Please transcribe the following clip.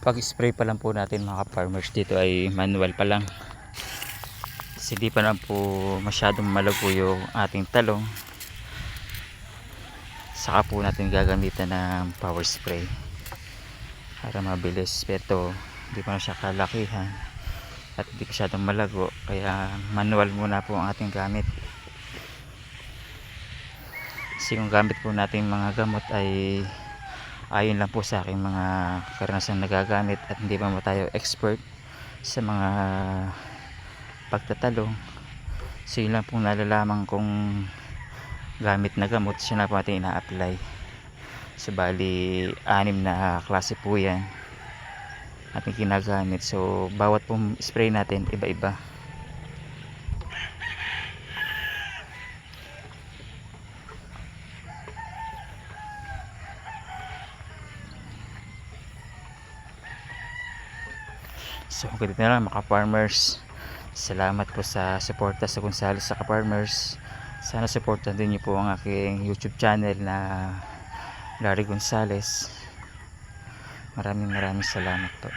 pag spray pa lang po natin mga farmers dito ay manual pa lang, kasi di pa lang po masyadong malago yung ating talong. Saka po natin gagamitan ng power spray para mabilis, pero di pa na siya kalakihan at di masyadong malago, kaya manual muna po ang ating gamit. Kasi yung gamit po natin mga gamot ay ayon lang po sa aking mga karanasang nagagamit, at hindi pa mo tayo expert sa mga pagtatalong. So yun lang pong nalalaman kong gamit na gamot, siya na po natin ina-apply. So bali 6 na klase po yan ating ginagamit, so bawat pong spray natin iba-iba. So ganito na lang mga farmers, salamat po sa suporta sa Gonzales sa Farmers. Sana supportan din niyo po ang aking YouTube channel na Larry Gonzales. Maraming salamat po.